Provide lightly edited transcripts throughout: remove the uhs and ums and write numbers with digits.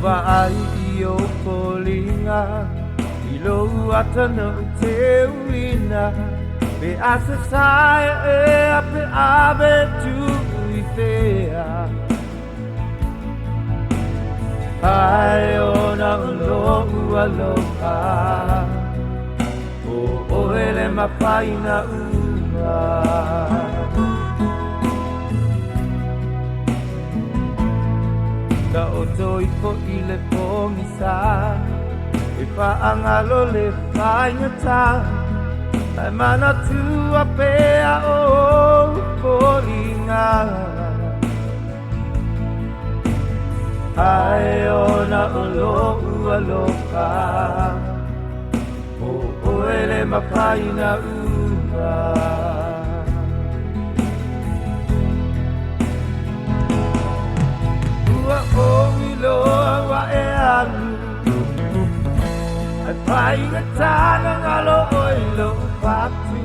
Wa'ai I o kolinga I lou atana o te uina Pe asa sae e a pe ave tu I whea Ai o na ulohu aloha O oele mawhai na ua Ka o toi ko I le pōmisa E whaangalo le whaingata Ai mana tua pēa o kolinga Ai o na ulohu aloha O oele mawhai na ua O iloa wa e alu Ai Faigat na Galo o ilo Fatu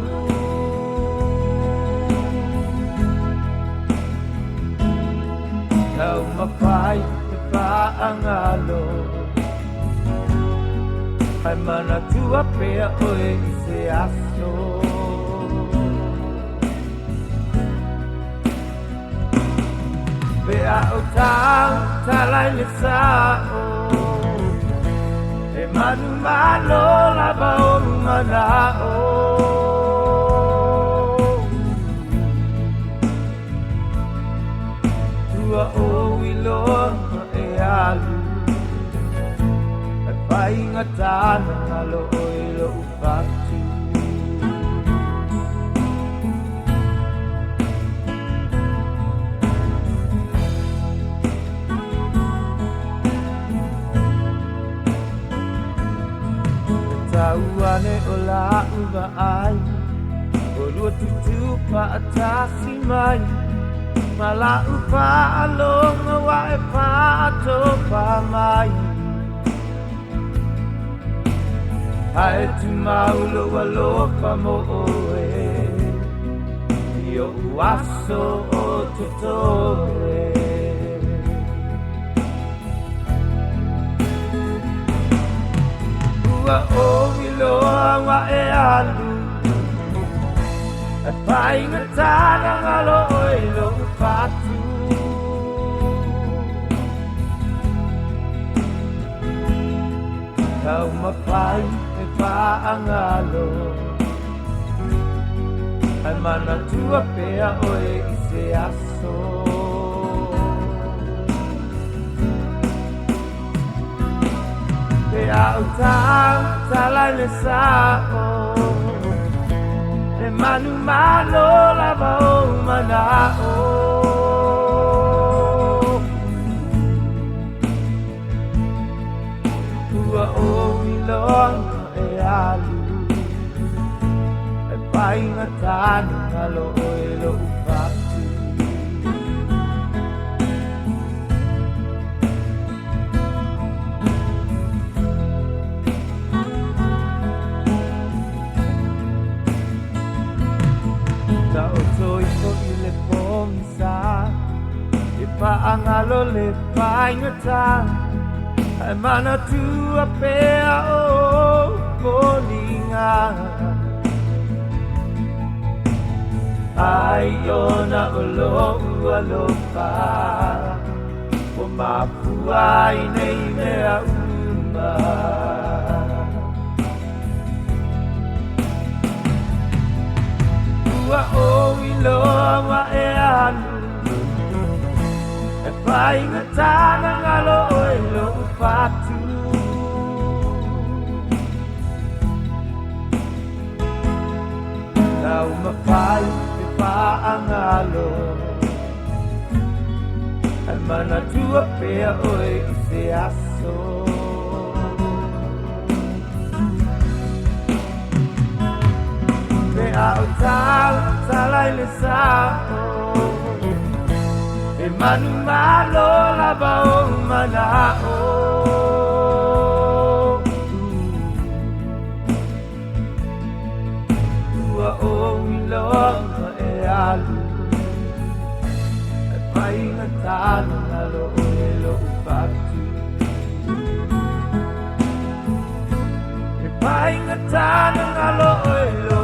Kau mawhai te whaangalo Ai mana tua pea oe I se aso Pea o tau talai le sao E manu malo lava o manao Tua o iloa e alu E Faigat na Galo o ilo Fatu Tauane o la uva ai O lua tutu pa atasi mai Ma la upa alonga wa e pa ato pa mai Hae tu maulo walo pa mo oe I o uaso o totoe O iloa wa e alu E Faigat na Galo o ilo Fatu Kau mawhai e whaangalo Ai mana tua pea oe I se aso Pea o tau talai le sao E manu malo lava o manao Tua o iloa e alu E Faigat na Galo o ilo Fatu Ko I le pōmisa E whaangalo le Faigata Ai mana tua pēa o kolinga Ai o na ulohu aloha O mapua I nei mea uma O iloa wa e alu E Faigat na Galo o ilo Fatu Kau mawhai te whaangalo Ai mana tua pea oe I se aso Pea o tau talai le sao E manu malo lava o manao Tua o iloa e alu E Faigat na Galo o ilo Fatu Paingatan ng aloy